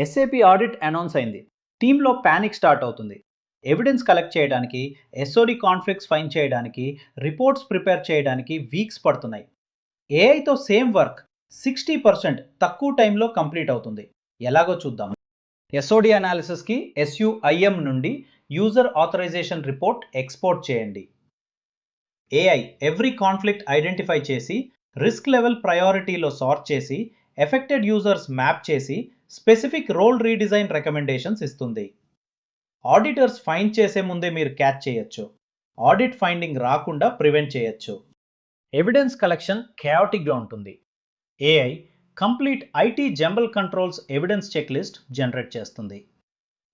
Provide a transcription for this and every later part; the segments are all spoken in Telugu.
ఎస్ఏపి ఆడిట్ అనౌన్స్ అయింది. టీంలో ప్యానిక్ స్టార్ట్ అవుతుంది. ఎవిడెన్స్ కలెక్ట్ చేయడానికి, ఎస్ఓడి కాన్ఫ్లిక్ట్స్ ఫైండ్ చేయడానికి, రిపోర్ట్స్ ప్రిపేర్ చేయడానికి వీక్స్ పడుతున్నాయి. ఏఐతో సేమ్ వర్క్ 60% తక్కువ టైంలో కంప్లీట్ అవుతుంది. ఎలాగో చూద్దాం. ఎస్ఓడి అనాలిసిస్కి ఎస్యుఐఎం నుండి యూజర్ ఆథరైజేషన్ రిపోర్ట్ ఎక్స్పోర్ట్ చేయండి. ఏఐ ఎవ్రీ కాన్ఫ్లిక్ట్ ఐడెంటిఫై చేసి, రిస్క్ లెవెల్ ప్రయారిటీలో సార్ట్ చేసి, ఎఫెక్టెడ్ యూజర్స్ మ్యాప్ చేసి, స్పెసిఫిక్ రోల్ రీడిజైన్ రికమెండేషన్స్ ఇస్తుంది. ఆడిటర్స్ ఫైండ్ చేసే ముందే మీరు క్యాచ్ చేయొచ్చు. ఆడిట్ ఫైండింగ్ రాకుండా ప్రివెంట్ చేయొచ్చు. ఎవిడెన్స్ కలెక్షన్ కెయాటిక్గా ఉంటుంది. AI complete IT general controls evidence checklist generate చేస్తుంది.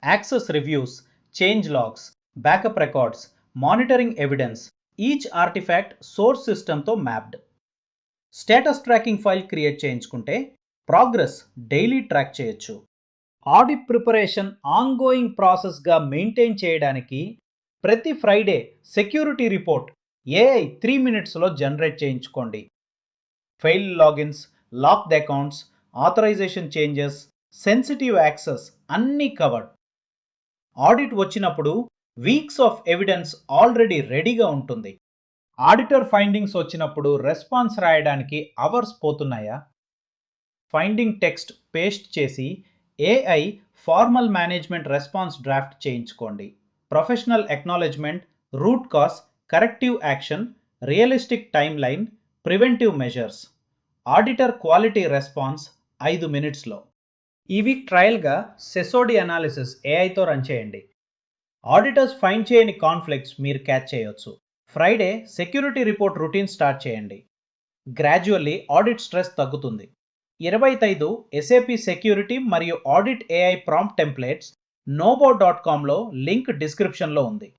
Access reviews, change logs, backup records, monitoring evidence, each artifact source సిస్టమ్తో mapped. Status tracking file create చేయించుకుంటే ప్రోగ్రెస్ డైలీ ట్రాక్ చేయొచ్చు. ఆడిట్ ప్రిపరేషన్ ఆన్గోయింగ్ ప్రాసెస్గా మెయింటైన్ చేయడానికి ప్రతి ఫ్రైడే సెక్యూరిటీ రిపోర్ట్ ఏఐ 3 minutesలో జనరేట్ చేయించుకోండి. Fail logins, locked accounts, authorization changes, sensitive access అన్నీ కవర్డ్. ఆడిట్ వచ్చినప్పుడు వీక్స్ ఆఫ్ ఎవిడెన్స్ ఆల్రెడీ రెడీగా ఉంటుంది. ఆడిటర్ ఫైండింగ్స్ వచ్చినప్పుడు రెస్పాన్స్ రాయడానికి అవర్స్ పోతున్నాయా? ఫైండింగ్ టెక్స్ట్ పేస్ట్ చేసి AI formal management response draft చేయించుకోండి. Professional acknowledgement, root cause, corrective action, realistic timeline, preventive measures. Auditor quality response 5 minutesలో. ఈ వీక్ ట్రయల్గా సెసోడి అనాలిసిస్ ఏఐతో రన్ చేయండి. ఆడిటర్స్ ఫైండ్ చేయని కాన్ఫ్లిక్ట్స్ మీరు క్యాచ్ చేయొచ్చు. Friday security report routine start చేయండి. గ్రాడ్యువల్లీ ఆడిట్ స్ట్రెస్ తగ్గుతుంది. 25 ఎస్ఏపి సెక్యూరిటీ మరియు ఆడిట్ ఏఐ ప్రాంప్ట్ టెంప్లెట్స్ nobo.comలో లింక్ డిస్క్రిప్షన్లో ఉంది.